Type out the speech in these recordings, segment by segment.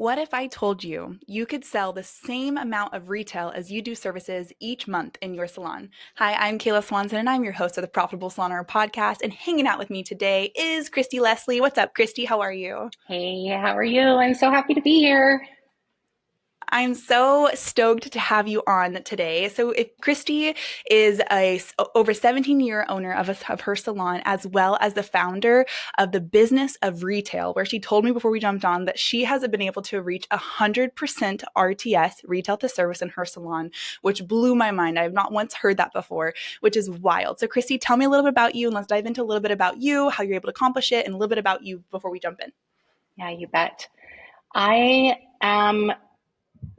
What if I told you you could sell the same amount of retail as you do services each month in your salon? Hi, I'm Kayla Swanson, and I'm your host of the Profitable Salon Owner Podcast. And hanging out with me today is Kristie Leslie. What's up, Kristie? How are you? Hey, how are you? I'm so happy to be here. I'm so stoked to have you on today. So, if Kristie is a over 17-year owner of her salon, as well as the founder of the Business of Retail, where she told me before we jumped on that she has been able to reach 100% RTS, retail to service, in her salon, which blew my mind. I have not once heard that before, which is wild. So, Kristie, tell me a little bit about you, and let's dive into a little bit about you, how you're able to accomplish it, and a little bit about you before we jump in. Yeah, you bet. I am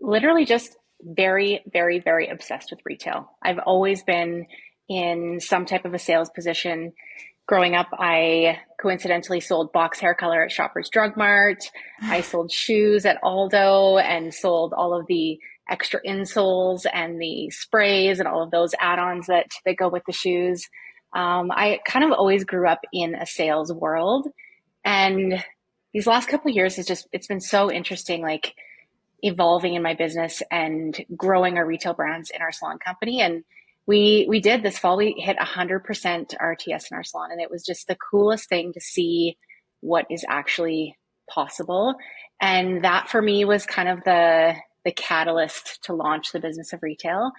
literally just very, very, very obsessed with retail. I've always been in some type of a sales position. Growing up, I coincidentally sold box hair color at Shoppers Drug Mart. I sold shoes at Aldo and sold all of the extra insoles and the sprays and all of those add-ons that go with the shoes. I kind of always grew up in a sales world. And these last couple of years it's been so interesting, like evolving in my business and growing our retail brands in our salon company. And we did this fall, we hit 100% RTS in our salon. And it was just the coolest thing to see what is actually possible. And that for me was kind of the catalyst to launch the Business of Retail.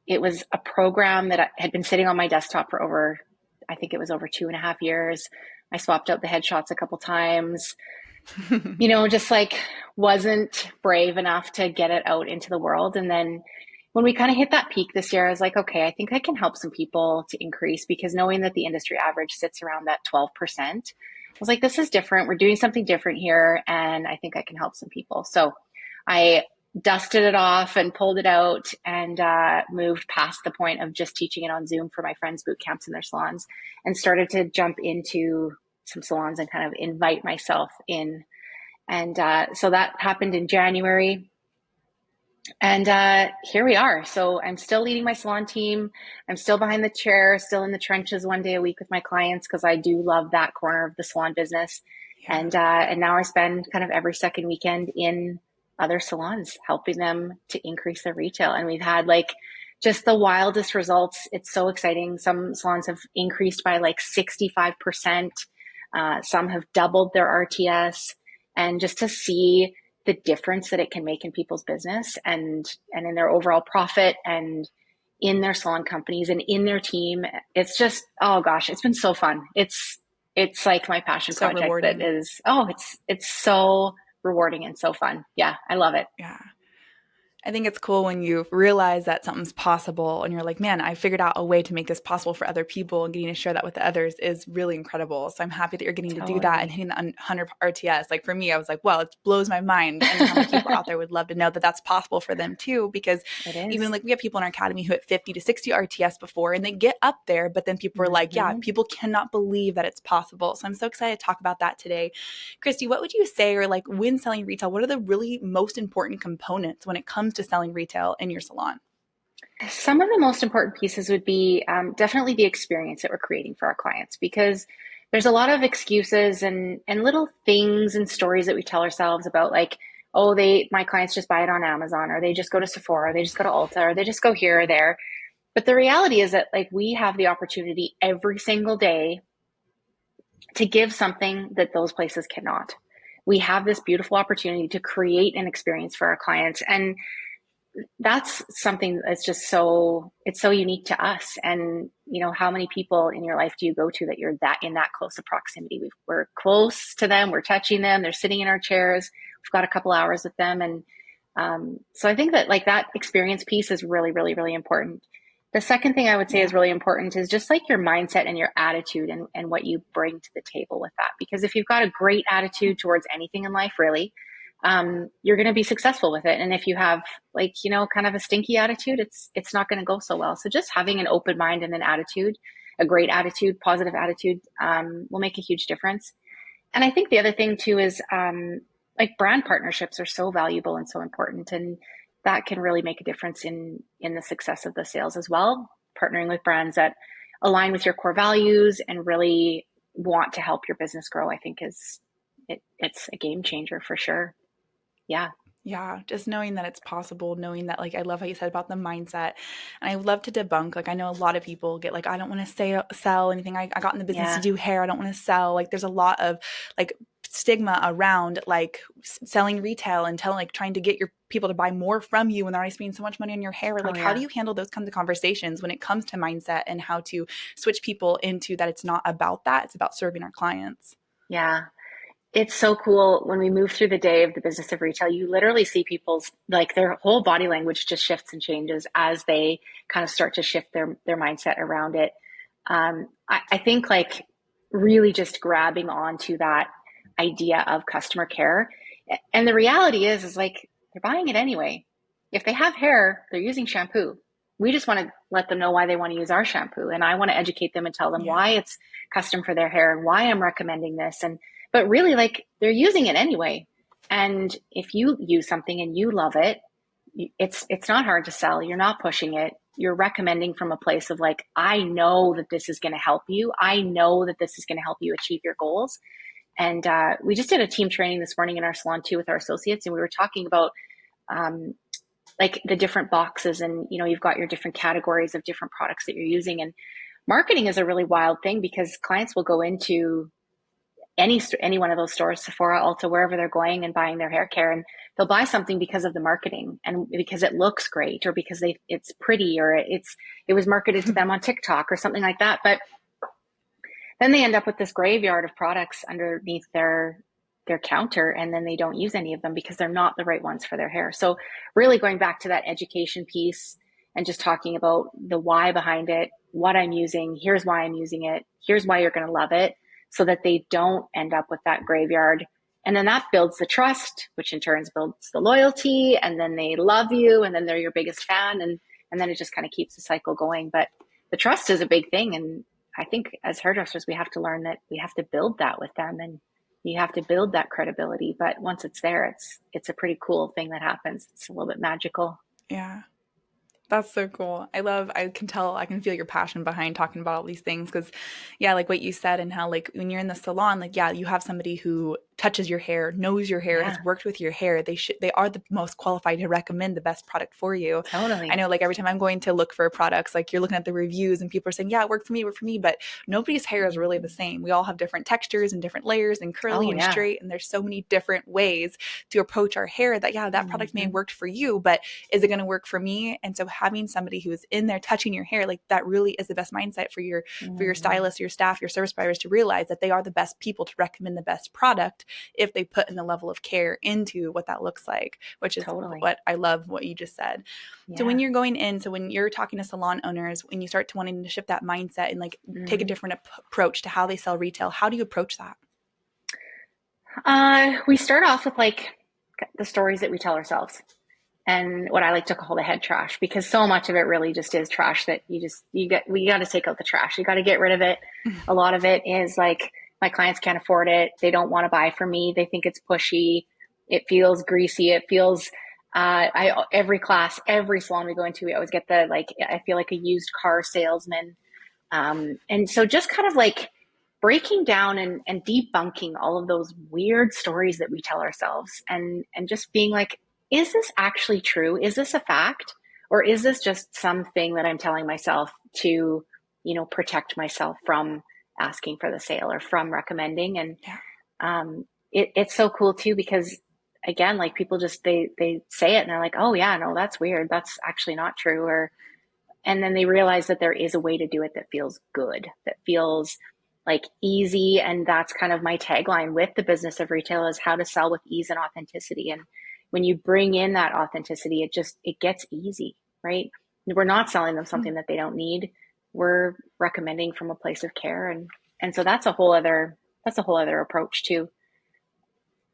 It was a program that had been sitting on my desktop for I think it was over 2.5 years. I swapped out the headshots a couple times, just like wasn't brave enough to get it out into the world. And then when we kind of hit that peak this year, I was like, okay, I think I can help some people to increase, because knowing that the industry average sits around that 12%, I was like, this is different. We're doing something different here. And I think I can help some people. So I dusted it off and pulled it out and moved past the point of just teaching it on Zoom for my friends' boot camps in their salons, and started to jump into some salons and kind of invite myself in. And so that happened in January. And here we are. So I'm still leading my salon team. I'm still behind the chair, still in the trenches one day a week with my clients, because I do love that corner of the salon business. Yeah. And now I spend kind of every second weekend in other salons, helping them to increase their retail. And we've had like just the wildest results. It's so exciting. Some salons have increased by like 65%. Some have doubled their RTS. And just to see the difference that it can make in people's business and in their overall profit and in their salon companies and in their team, it's just, oh gosh, it's been so fun. It's like my passion project rewarding. That is, it's so rewarding and so fun. Yeah, I love it. Yeah. I think it's cool when you realize that something's possible and you're like, man, I figured out a way to make this possible for other people, and getting to share that with the others is really incredible. So I'm happy that you're getting to do that and hitting the 100 RTS. Like for me, I was like, well, it blows my mind. And how many people out there would love to know that that's possible for them too, because even like we have people in our academy who hit 50 to 60 RTS before, and they get up there, but then people are like, yeah, people cannot believe that it's possible. So I'm so excited to talk about that today. Kristie, what would you say, or like when selling retail, what are the really most important components when it comes to selling retail in your salon? Some of the most important pieces would be definitely the experience that we're creating for our clients, because there's a lot of excuses and little things and stories that we tell ourselves about, like, oh, my clients just buy it on Amazon, or they just go to Sephora, or they just go to Ulta, or they just go here or there. But the reality is that like we have the opportunity every single day to give something that those places cannot. We have this beautiful opportunity to create an experience for our clients. And that's something that's just it's so unique to us. And how many people in your life do you go to that you're in that close of proximity? We're close to them, we're touching them, they're sitting in our chairs, we've got a couple hours with them. And so I think that like that experience piece is really, really, really important. The second thing I would say is really important is just like your mindset and your attitude and what you bring to the table with that. Because if you've got a great attitude towards anything in life, really, you're going to be successful with it. And if you have like, kind of a stinky attitude, it's not going to go so well. So just having an open mind and an attitude, a great attitude, positive attitude, will make a huge difference. And I think the other thing too is, like brand partnerships are so valuable and so important. And that can really make a difference in the success of the sales as well. Partnering with brands that align with your core values and really want to help your business grow, I think it's a game changer for sure. Yeah. Yeah, just knowing that it's possible, knowing that, like, I love how you said about the mindset. And I love to debunk, like, I know a lot of people get like, I don't want to say sell anything. I got in the business to Yeah. do hair. I don't want to sell. Like, there's a lot of like stigma around like selling retail and telling, like, trying to get your people to buy more from you when they're already spending so much money on your hair. Oh Like, how do yeah. you handle those kinds of conversations when it comes to mindset and how to switch people into that it's not about that, it's about serving our clients? Yeah. It's so cool when we move through the day of the business of retail, you literally see people's, like, their whole body language just shifts and changes as they kind of start to shift their mindset around it. I think, like, really just grabbing onto that idea of customer care. And the reality is like, they're buying it anyway. If they have hair, they're using shampoo. We just want to let them know why they want to use our shampoo. And I want to educate them and tell them Yeah. why it's custom for their hair and why I'm recommending this. But really, like, they're using it anyway. And if you use something and you love it, it's not hard to sell. You're not pushing it. You're recommending from a place of like, I know that this is going to help you. I know that this is going to help you achieve your goals. And we just did a team training this morning in our salon too with our associates, and we were talking about um, like the different boxes, and you've got your different categories of different products that you're using. And marketing is a really wild thing because clients will go into any one of those stores, Sephora, Ulta, wherever they're going and buying their hair care, and they'll buy something because of the marketing and because it looks great, or because it's pretty, or it was marketed to them on TikTok or something like that. But then they end up with this graveyard of products underneath their counter, and then they don't use any of them because they're not the right ones for their hair. So really going back to that education piece and just talking about the why behind it, what I'm using, here's why I'm using it, here's why you're going to love it, so that they don't end up with that graveyard. And then that builds the trust, which in turn builds the loyalty, and then they love you, and then they're your biggest fan, and then it just kind of keeps the cycle going. But the trust is a big thing, and I think as hairdressers, we have to learn that we have to build that with them, and you have to build that credibility. But once it's there, it's a pretty cool thing that happens. It's a little bit magical. Yeah. That's so cool. I can tell, I can feel your passion behind talking about all these things. Cause yeah, like what you said, and how, like, when you're in the salon, like, yeah, you have somebody who touches your hair, knows your hair, Yeah, has worked with your hair. They are the most qualified to recommend the best product for you. I totally. know, like, every time I'm going to look for products, like, you're looking at the reviews and people are saying, yeah, it worked for me, but nobody's hair is really the same. We all have different textures and different layers and curly Oh, and yeah. straight. And there's so many different ways to approach our hair that, yeah, that product may have Mm-hmm. worked for you, but is it going to work for me? And so having somebody who is in there touching your hair, like, that really is the best mindset for your Mm-hmm. stylist, your staff, your service providers, to realize that they are the best people to recommend the best product if they put in the level of care into what that looks like, which is Totally. what I love what you just said. So when Yeah. you're going in, so when you're talking to salon owners, when you start to wanting to shift that mindset and, like, take a Mm-hmm. different approach to how they sell retail, how do you approach that? We start off with, like, the stories that we tell ourselves, and what I like to call the head trash, because so much of it really just is trash that we got to take out the trash. You got to get rid of it. A lot of it is like, my clients can't afford it. They don't want to buy from me. They think it's pushy. It feels greasy. It feels, every class, every salon we go into, we always get the, like, I feel like a used car salesman. And so just kind of like breaking down and debunking all of those weird stories that we tell ourselves, and just being like, is this actually true? Is this a fact? Or is this just something that I'm telling myself to, protect myself from asking for the sale or from recommending? And Yeah. it's so cool too, because again, like, people just, they say it and they're like, oh yeah, no, that's weird. That's actually not true. And then they realize that there is a way to do it that feels good, that feels like easy. And that's kind of my tagline with the business of retail, is how to sell with ease and authenticity. And when you bring in that authenticity, it gets easy, right? We're not selling them something that they don't need. We're recommending from a place of care. And so that's a whole other approach too.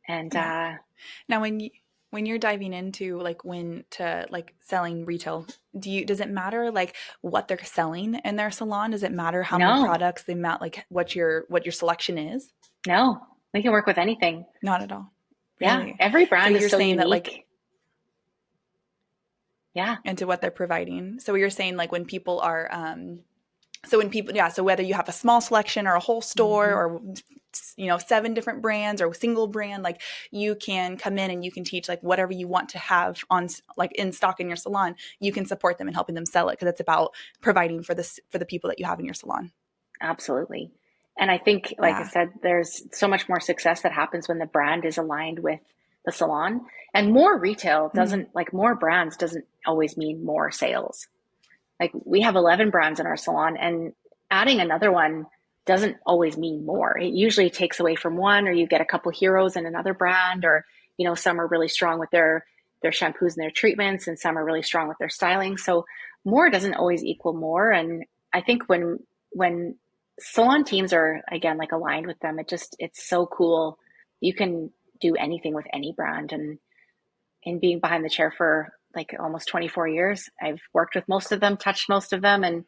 And Yeah. Now, when you're diving into, like, when to, like, selling retail, does it matter, like, what they're selling in their salon? Does it matter how many no, products, the amount, like, what your selection is? no, we can work with anything. Not at all. Yeah. Really? Every So brand is you're so saying that, like, unique. Yeah. into what they're providing. So you're saying, like, when people are So when people, so whether you have a small selection or a whole store or, 7 different brands or a single brand, like you can come in and you can teach like whatever you want to have on like in stock in your salon, you can support them in helping them sell it. Cause it's about providing for the people that you have in your salon. Absolutely. And I think, like I said, there's so much more success that happens when the brand is aligned with the salon, and more retail doesn't like more brands doesn't always mean more sales. Like we have 11 brands in our salon, and adding another one doesn't always mean more. It usually takes away from one, or you get a couple heroes in another brand, or, some are really strong with their shampoos and their treatments, and some are really strong with their styling. So more doesn't always equal more. And I think when salon teams are, again, like aligned with them, it's so cool. You can do anything with any brand. And in being behind the chair for like almost 24 years, I've worked with most of them, touched most of them, and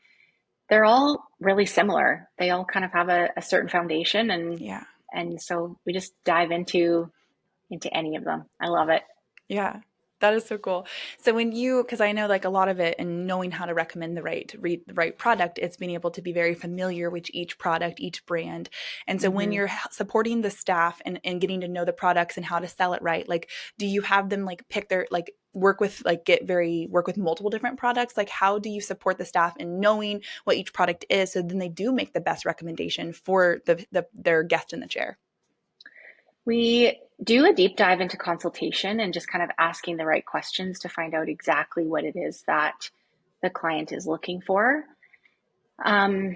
they're all really similar. They all kind of have a certain foundation, and so we just dive into any of them. I love it. Yeah. That is so cool. So because I know like a lot of it and knowing how to recommend the right product, it's being able to be very familiar with each product, each brand. And so when you're supporting the staff and getting to know the products and how to sell it right, like, do you have them like pick their, like work with multiple different products? Like, how do you support the staff in knowing what each product is, so then they do make the best recommendation for their guest in the chair? We do a deep dive into consultation and just kind of asking the right questions to find out exactly what it is that the client is looking for. I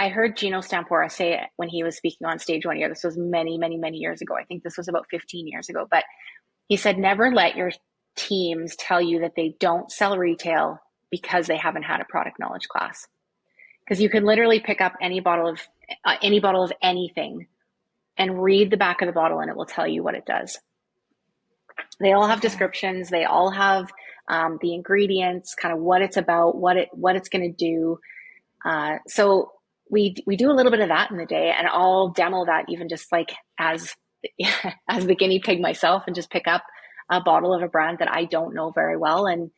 heard Gino Stampora say it when he was speaking on stage one year. This was many, many, many years ago. I think this was about 15 years ago. But he said, never let your teams tell you that they don't sell retail because they haven't had a product knowledge class. Because you can literally pick up any bottle of anything and read the back of the bottle, and it will tell you what it does. They all have descriptions. They all have the ingredients, kind of what it's about, what it's going to do. So we do a little bit of that in the day, and I'll demo that even just like as the guinea pig myself, and just pick up a bottle of a brand that I don't know very well and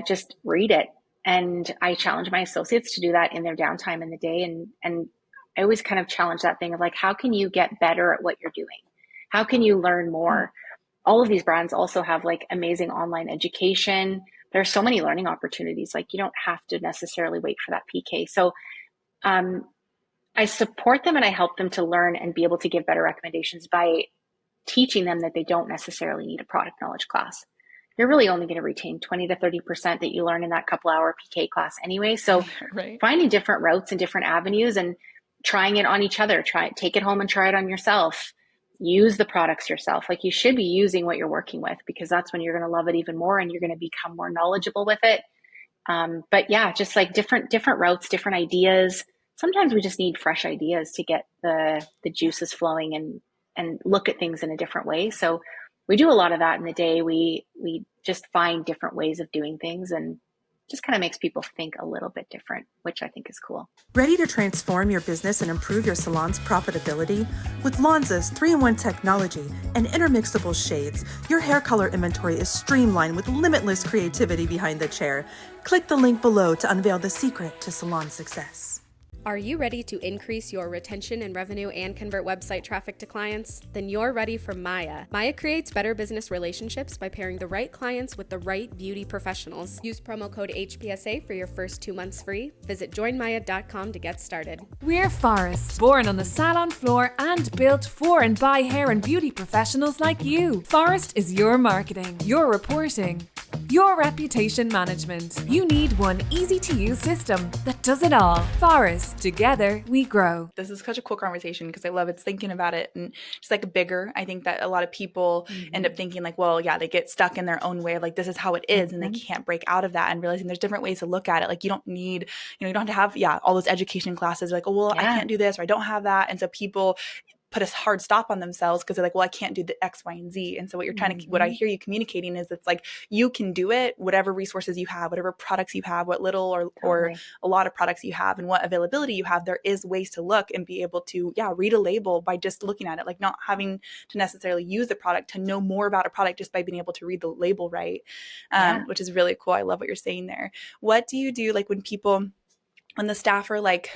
just read it. And I challenge my associates to do that in their downtime in the day. And I always kind of challenge that thing of like, how can you get better at what you're doing? How can you learn more? All of these brands also have like amazing online education. There are so many learning opportunities. Like you don't have to necessarily wait for that PK. So I support them and I help them to learn and be able to give better recommendations by teaching them that they don't necessarily need a product knowledge class. You're really only going to retain 20 to 30% that you learn in that couple hour PK class anyway. So finding different routes and different avenues and trying it on each other, take it home and try it on yourself. Use the products yourself. Like you should be using what you're working with, because that's when you're going to love it even more and you're going to become more knowledgeable with it. But yeah, just like different routes, different ideas. Sometimes we just need fresh ideas to get the juices flowing and look at things in a different way. So we do a lot of that in the day. We just find different ways of doing things, and just kind of makes people think a little bit different, which I think is cool. Ready to transform your business and improve your salon's profitability? With Lonza's 3-in-1 technology and intermixable shades, your hair color inventory is streamlined with limitless creativity behind the chair. Click the link below to unveil the secret to salon success. Are you ready to increase your retention and revenue and convert website traffic to clients? Then you're ready for Maya. Maya creates better business relationships by pairing the right clients with the right beauty professionals. Use promo code HPSA for your first 2 months free. Visit joinmaya.com to get started. We're Forest, born on the salon floor and built for and by hair and beauty professionals like you. Forest is your marketing, your reporting, your reputation management. You need one easy-to-use system that does it all. Forest. Together, we grow. This is such a cool conversation because I love it's thinking about it and just like bigger. I think that a lot of people end up thinking like, well, yeah, they get stuck in their own way of like, this is how it is, and they can't break out of that, and realizing there's different ways to look at it. Like you don't need, you don't have to have, all those education classes like, oh, well, I can't do this or I don't have that. And so people put a hard stop on themselves because they're like, well, I can't do the X, Y, and Z. And so what you're trying to, what I hear you communicating is it's like, you can do it, whatever resources you have, whatever products you have, what little or a lot of products you have, and what availability you have, there is ways to look and be able to, read a label by just looking at it, like not having to necessarily use the product to know more about a product just by being able to read the label right, which is really cool. I love what you're saying there. What do you do like when people when the staff are like,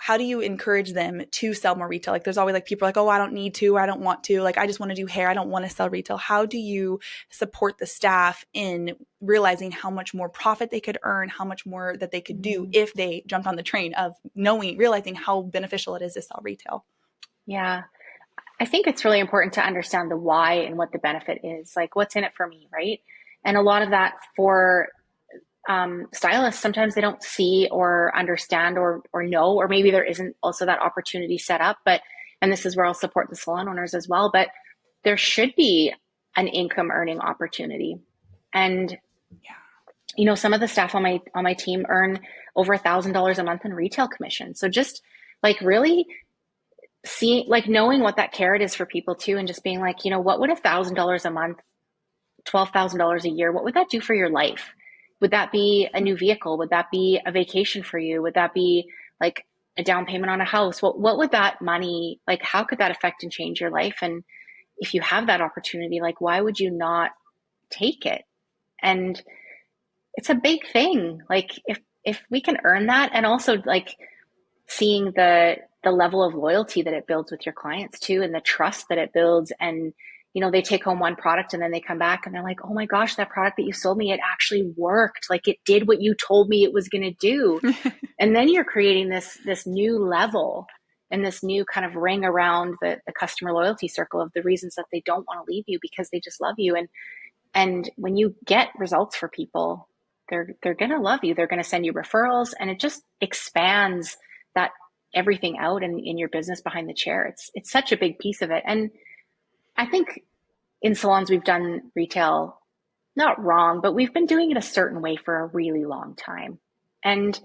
how do you encourage them to sell more retail? Like there's always like people are like, oh, I don't need to, or I don't want to, like, I just want to do hair. I don't want to sell retail. How do you support the staff in realizing how much more profit they could earn, how much more that they could do if they jumped on the train of realizing how beneficial it is to sell retail? Yeah. I think it's really important to understand the why and what the benefit is, like what's in it for me, right? And a lot of that for stylists, sometimes they don't see or understand or know, or maybe there isn't also that opportunity set up. And this is where I'll support the salon owners as well, but there should be an income earning opportunity. And, some of the staff on my team earn over $1,000 a month in retail commission. So just like really knowing what that carrot is for people too, and just being like, what would $1,000 a month, $12,000 a year, what would that do for your life? Would that be a new vehicle? Would that be a vacation for you? Would that be like a down payment on a house? What would that money, like, how could that affect and change your life? And if you have that opportunity, like, why would you not take it? And it's a big thing. Like if we can earn that, and also like seeing the level of loyalty that it builds with your clients too, and the trust that it builds, and they take home one product and then they come back and they're like, oh my gosh, that product that you sold me, it actually worked. Like it did what you told me it was going to do. And then you're creating this new level and this new kind of ring around the customer loyalty circle of the reasons that they don't want to leave you, because they just love you. And when you get results for people, they're going to love you. They're going to send you referrals, and it just expands that everything out in your business behind the chair. It's such a big piece of it. And I think in salons, we've done retail not wrong, but we've been doing it a certain way for a really long time. And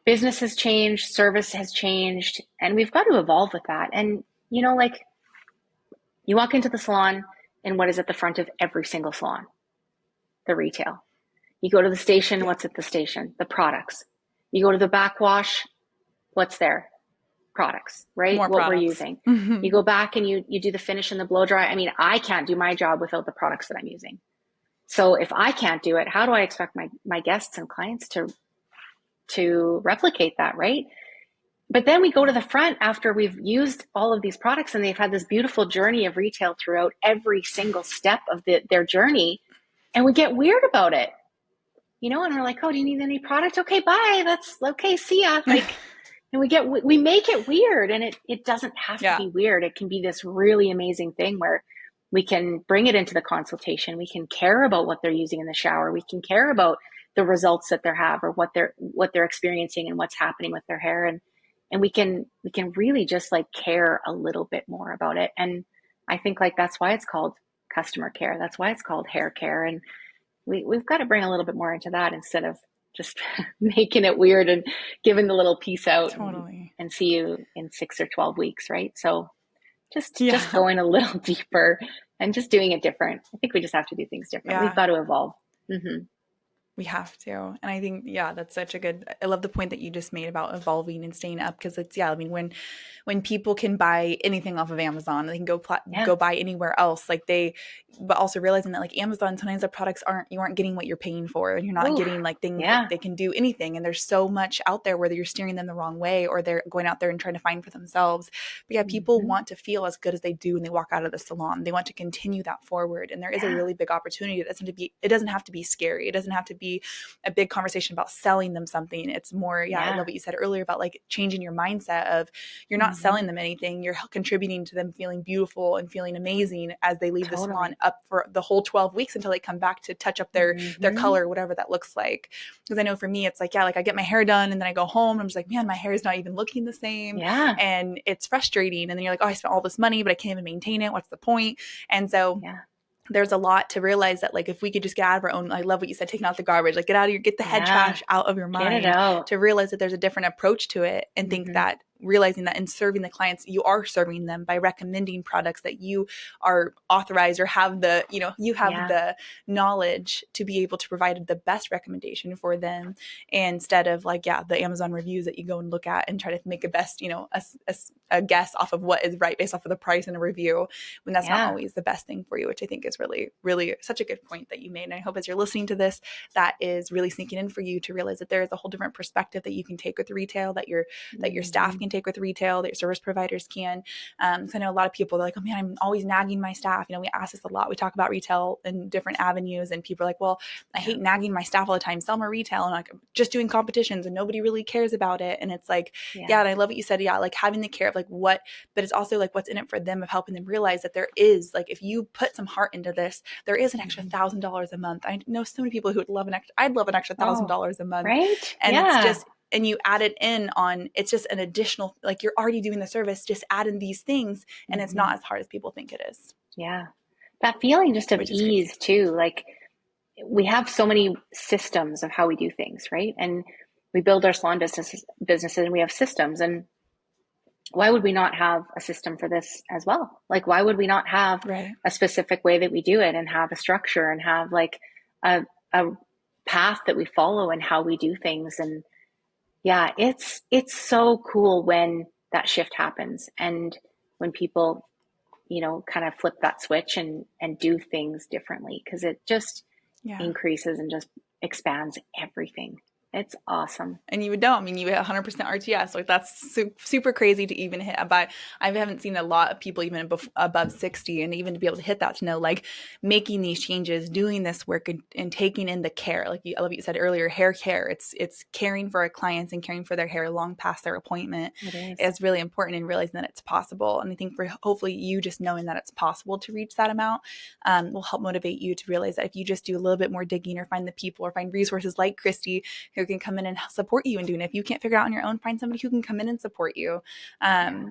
business has changed, service has changed, and we've got to evolve with that. And, like you walk into the salon and what is at the front of every single salon? The retail. You go to the station, what's at the station? The products. You go to the backwash, what's there? Products, right? More what products. We're using. Mm-hmm. You go back and you do the finish and the blow dry. I mean, I can't do my job without the products that I'm using. So if I can't do it, how do I expect my guests and clients to replicate that, right? But then we go to the front after we've used all of these products and they've had this beautiful journey of retail throughout every single step of their journey, and we get weird about it, and we're like, oh, do you need any product? Okay, bye. That's okay. See ya. Like. And we make it weird, and it doesn't have to be weird. It can be this really amazing thing where we can bring it into the consultation. We can care about what they're using in the shower. We can care about the results that they have, or what they're experiencing and what's happening with their hair. And we can really just like care a little bit more about it. And I think like that's why it's called customer care. That's why it's called hair care. And we've got to bring a little bit more into that instead of just making it weird and giving the little piece out and see you in 6 or 12 weeks. Right. So just going a little deeper and just doing it different. I think we just have to do things different. We've got to evolve. Mm-hmm. We have to. And I think, that's such a good, I love the point that you just made about evolving and staying up, because it's, when people can buy anything off of Amazon, they can go buy anywhere else, but also realizing that like Amazon, sometimes the products you aren't getting what you're paying for, and you're not getting like things that they can do anything. And there's so much out there, whether you're steering them the wrong way or they're going out there and trying to find for themselves. But people want to feel as good as they do when they walk out of the salon. They want to continue that forward. And there is a really big opportunity. It doesn't have to be scary. It doesn't have to be a big conversation about selling them something. It's more, I love what you said earlier about like changing your mindset of you're not selling them anything. You're contributing to them feeling beautiful and feeling amazing as they leave the salon up for the whole 12 weeks until they come back to touch up their color, whatever that looks like. Because I know for me, it's like, I get my hair done and then I go home and I'm just like, man, my hair is not even looking the same. Yeah. And it's frustrating. And then you're like, oh, I spent all this money, but I can't even maintain it. What's the point? And so there's a lot to realize that like if we could just get out of our own, I love what you said, taking out the garbage, like get the head trash out of your mind, to realize that there's a different approach to it, and think that realizing that in serving the clients, you are serving them by recommending products that you are authorized or have the, you have the knowledge to be able to provide the best recommendation for them, instead of like, the Amazon reviews that you go and look at and try to make a best, a guess off of what is right based off of the price in a review, when that's not always the best thing for you, which I think is really, really such a good point that you made. And I hope as you're listening to this, that is really sinking in for you to realize that there is a whole different perspective that you can take with retail, that your staff can take with retail, that your service providers can. So I know a lot of people are like, oh man, I'm always nagging my staff. We ask this a lot. We talk about retail in different avenues, and people are like, well, I hate nagging my staff all the time. Sell more retail, and like, I'm just doing competitions and nobody really cares about it. And it's like, and I love what you said. Like having the care of like what, but it's also like what's in it for them, of helping them realize that there is, like, if you put some heart into this, there is an extra $1,000 a month. I know so many people who would love I'd love an extra $1,000 a month. Right. And it's just, and you add it in on, it's just an additional, like, you're already doing the service, just add in these things, and it's not as hard as people think it is. Yeah. That feeling just of ease too. Like, we have so many systems of how we do things, right? And we build our salon businesses and we have systems. And why would we not have a system for this as well? Like, why would we not have a specific way that we do it, and have a structure, and have like a path that we follow and how we do things? And it's so cool when that shift happens, and when people, kind of flip that switch and do things differently, because it just increases and just expands everything. It's awesome. And you would know, you hit 100% RTS. Like, that's super crazy to even hit. But I haven't seen a lot of people even above 60, and even to be able to hit that, to know, like, making these changes, doing this work, and taking in the care. Like, I love what you said earlier, hair care. It's caring for our clients and caring for their hair long past their appointment is really important, and realizing that it's possible. And I think for hopefully you just knowing that it's possible to reach that amount will help motivate you to realize that if you just do a little bit more digging, or find the people, or find resources like Kristie who can come in and support you in doing it. If you can't figure it out on your own, find somebody who can come in and support you,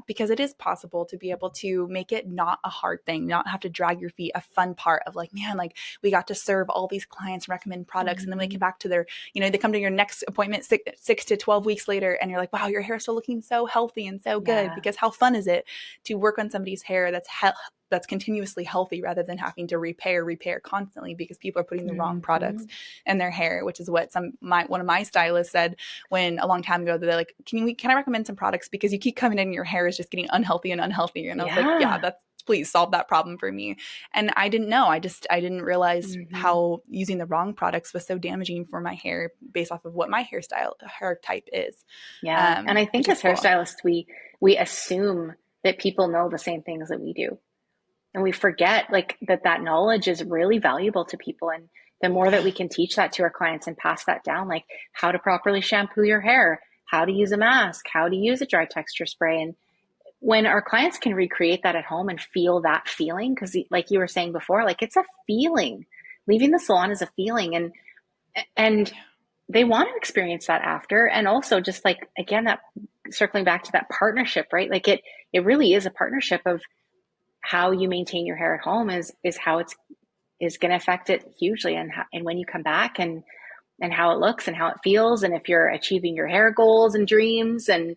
because it is possible to be able to make it not a hard thing, not have to drag your feet, a fun part of like, man, like, we got to serve all these clients, recommend products, and then when they come back to their, they come to your next appointment 6 to 12 weeks later, and you're like, wow, your hair is still looking so healthy and so good. Because how fun is it to work on somebody's hair that's continuously healthy, rather than having to repair constantly because people are putting the wrong products in their hair, which is what one of my stylists said when a long time ago, that they're like, can I recommend some products, because you keep coming in and your hair is just getting unhealthy and unhealthy. And I was like, please solve that problem for me. And I didn't know, I didn't realize how using the wrong products was so damaging for my hair, based off of what my hair type is. And I think as hairstylists, we assume that people know the same things that we do. And we forget like that knowledge is really valuable to people. And the more that we can teach that to our clients and pass that down, like how to properly shampoo your hair, how to use a mask, how to use a dry texture spray. And when our clients can recreate that at home and feel that feeling, because like you were saying before, like, it's a feeling. Leaving the salon is a feeling, and they want to experience that after. And also just like, again, that circling back to that partnership, right? Like it really is a partnership of how you maintain your hair at home is how it's going to affect it hugely. And when you come back and how it looks and how it feels, and if you're achieving your hair goals and dreams, and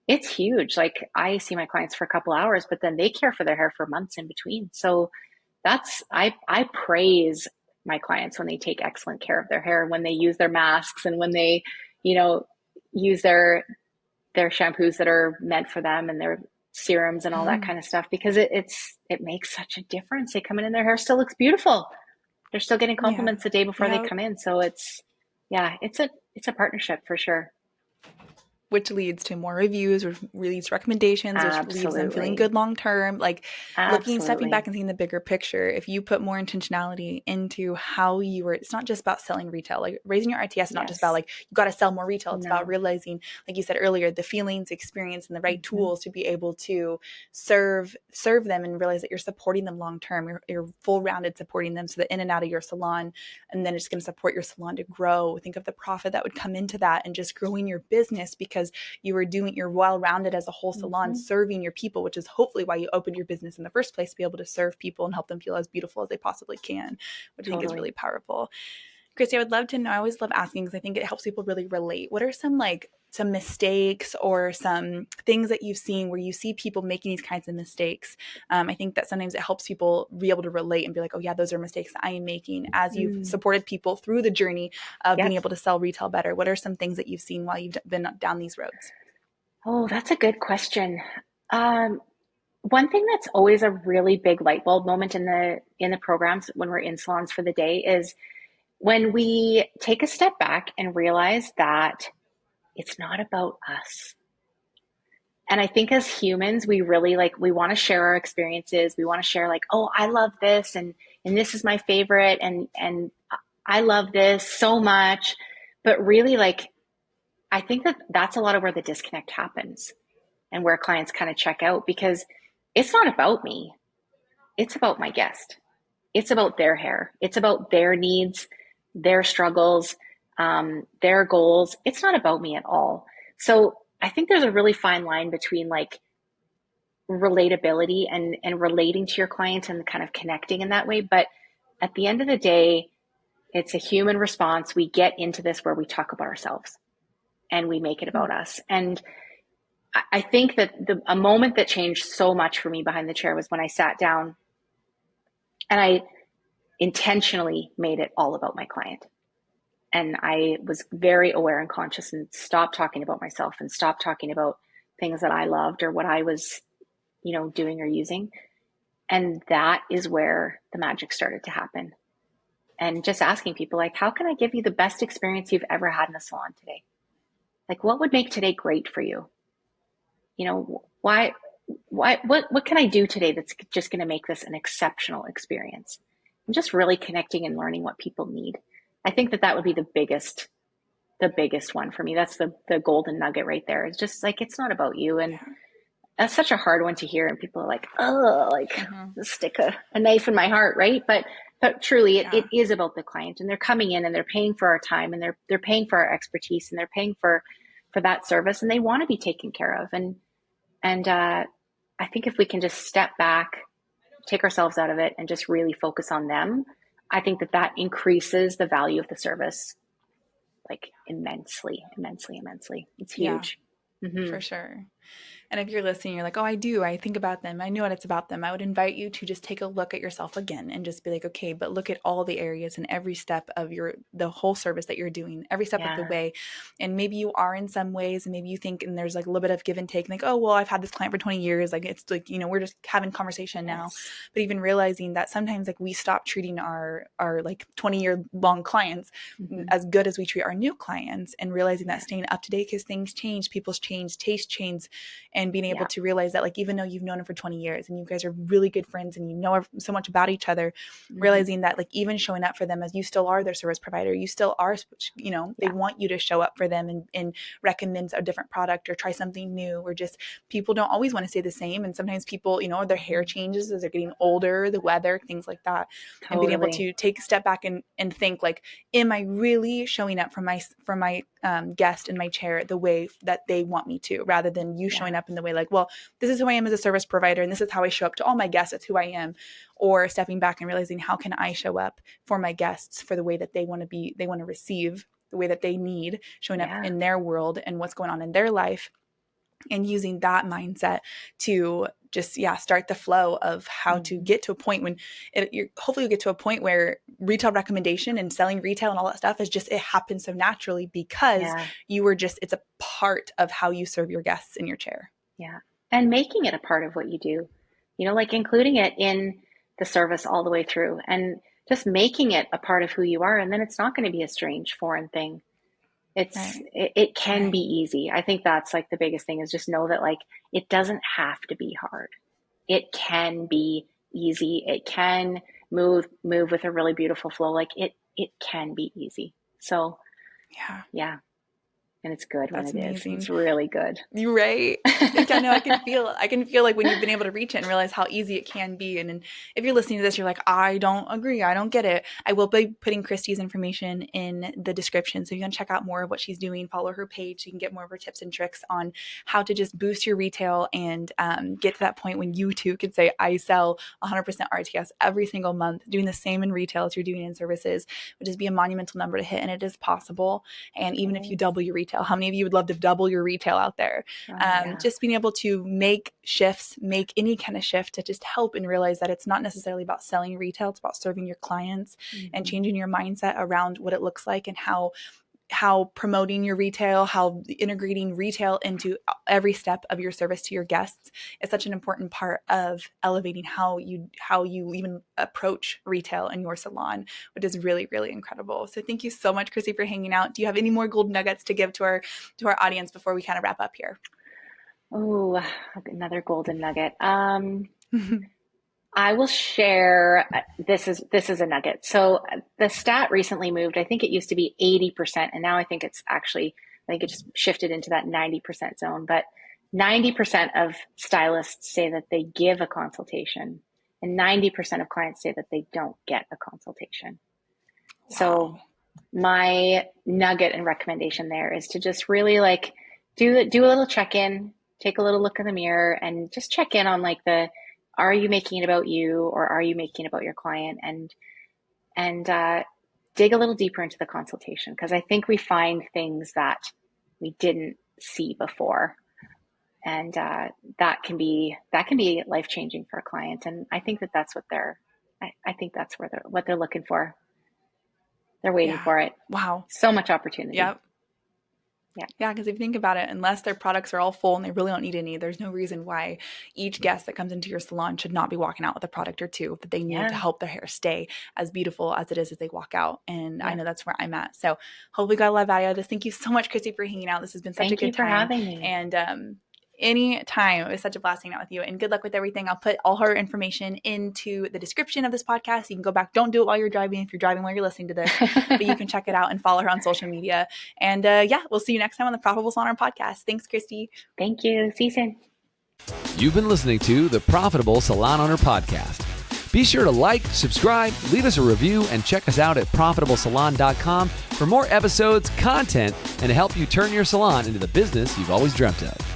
it's huge. Like, I see my clients for a couple hours, but then they care for their hair for months in between. So I praise my clients when they take excellent care of their hair, when they use their masks, and when they, use their shampoos that are meant for them, and their serums and all that kind of stuff, because it makes such a difference. They come in and their hair still looks beautiful. They're still getting compliments the day before they come in. So it's a partnership for sure. Which leads to more reviews, which leads to recommendations, which leaves them feeling good long term. Like stepping back and seeing the bigger picture. If you put more intentionality into how it's not just about selling retail. Like, raising your RTS is not just about like, you got to sell more retail. It's about realizing, like you said earlier, the feelings, experience, and the right tools to be able to serve them, and realize that you're supporting them long term. You're full rounded supporting them, so that in and out of your salon, and then it's going to support your salon to grow. Think of the profit that would come into that, and just growing your business, because you're well-rounded as a whole salon, serving your people, which is hopefully why you opened your business in the first place, to be able to serve people and help them feel as beautiful as they possibly can, which I think is really powerful. Kristie, I would love to know, I always love asking, because I think it helps people really relate. What are some like some mistakes or some things that you've seen where you see people making these kinds of mistakes. I think that sometimes it helps people be able to relate and be like, oh yeah, those are mistakes that I am making, as you've supported people through the journey of being able to sell retail better. What are some things that you've seen while you've been down these roads? Oh, that's a good question. One thing that's always a really big light bulb moment in the programs when we're in salons for the day is when we take a step back and realize that it's not about us. And I think as humans, we really we want to share our experiences. We want to share oh, I love this and this is my favorite and I love this so much. But really I think that that's a lot of where the disconnect happens and where clients kind of check out, because it's not about me. It's about my guest. It's about their hair. It's about their needs, their struggles, their goals. It's not about me at all. So I think there's a really fine line between relatability and relating to your client and kind of connecting in that way. But at the end of the day, it's a human response. We get into this where we talk about ourselves and we make it about us. And I think that a moment that changed so much for me behind the chair was when I sat down and I intentionally made it all about my client. And I was very aware and conscious and stopped talking about myself and stopped talking about things that I loved or what I was, doing or using. And that is where the magic started to happen. And just asking people how can I give you the best experience you've ever had in a salon today? What would make today great for you? What can I do today that's just going to make this an exceptional experience? And just really connecting and learning what people need. I think that would be the biggest one for me. That's the golden nugget right there. It's just it's not about you. And that's such a hard one to hear. And people are stick a knife in my heart. Right. But truly it is about the client, and they're coming in and they're paying for our time, and they're paying for our expertise, and they're paying for that service, and they want to be taken care of. And I think if we can just step back, take ourselves out of it, and just really focus on them, I think that increases the value of the service immensely. It's huge. For sure. And if you're listening, you're like, oh, I think about them. I know what it's about them. I would invite you to just take a look at yourself again and just be like, okay, but look at all the areas and every step of the whole service that you're doing, every step of the way. And maybe you are in some ways, and maybe you think, and there's a little bit of give and take, oh, well, I've had this client for 20 years. It's we're just having conversation now. But even realizing that sometimes we stop treating our 20-year long clients as good as we treat our new clients, and realizing that staying up to date, because things change, people's change, taste change, and being able to realize that even though you've known them for 20 years and you guys are really good friends and you know so much about each other, realizing that even showing up for them as you still are their service provider, you still are, they want you to show up for them and recommend a different product or try something new, or just people don't always want to stay the same. And sometimes people, their hair changes as they're getting older, the weather, things like that. Totally. And being able to take a step back and think am I really showing up for my guest in my chair the way that they want me to, rather than you showing up in the way well, this is who I am as a service provider, and this is how I show up to all my guests. It's who I am. Or stepping back and realizing, how can I show up for my guests for the way that they want to receive, the way that they need, showing up in their world and what's going on in their life, and using that mindset to just start the flow of how to get to a point when hopefully you'll get to a point where retail recommendation and selling retail and all that stuff is just, it happens so naturally because you were just, it's a part of how you serve your guests in your chair. Yeah. And making it a part of what you do, including it in the service all the way through, and just making it a part of who you are. And then it's not going to be a strange foreign thing. It can be easy. I think that's the biggest thing, is just know that it doesn't have to be hard. It can be easy. It can move with a really beautiful flow. It can be easy. So yeah. And it's good when it is. It's really good. You're right. I know. I can feel when you've been able to reach it and realize how easy it can be. And if you're listening to this, you're like, I don't agree. I don't get it. I will be putting Kristie's information in the description. So you can check out more of what she's doing, follow her page. So you can get more of her tips and tricks on how to just boost your retail and get to that point when you too can say, I sell 100% RTS every single month, doing the same in retail as you're doing in services, would just be a monumental number to hit. And it is possible. And even if you double your retail retail? How many of you would love to double your retail out there? Just being able to make shifts, make any kind of shift to just help and realize that it's not necessarily about selling retail. It's about serving your clients and changing your mindset around what it looks like and how promoting your retail, how integrating retail into every step of your service to your guests is such an important part of elevating how you even approach retail in your salon, which is really, really incredible. So thank you so much, Kristie, for hanging out. Do you have any more gold nuggets to give to our audience before we kind of wrap up here? Oh, another golden nugget. I will share, this is a nugget. So the stat recently moved. I think it used to be 80%, and now I think it just shifted into that 90% zone. But 90% of stylists say that they give a consultation, and 90% of clients say that they don't get a consultation. Wow. So my nugget and recommendation there is to just really do a little check-in, take a little look in the mirror, and just check in on are you making it about you, or are you making it about your client? And dig a little deeper into the consultation, because I think we find things that we didn't see before, and that can be life-changing for a client. And I think that's what what they're looking for. They're waiting for it. Wow, so much opportunity. Yep. Yeah, because if you think about it, unless their products are all full and they really don't need any, there's no reason why each guest that comes into your salon should not be walking out with a product or two that they need to help their hair stay as beautiful as it is as they walk out. And I know that's where I'm at. So hopefully you got a lot of value out of this. Thank you so much, Kristie, for hanging out. This has been such a good time. Thank you for having me. And any time. It was such a blast hanging out with you, and good luck with everything. I'll put all her information into the description of this podcast. You can go back. Don't do it while you're driving if you're driving while you're listening to this, but you can check it out and follow her on social media. And we'll see you next time on the Profitable Salon Owner Podcast. Thanks, Kristie. Thank you. See you soon. You've been listening to the Profitable Salon Owner Podcast. Be sure to like, subscribe, leave us a review, and check us out at profitablesalon.com for more episodes, content, and to help you turn your salon into the business you've always dreamt of.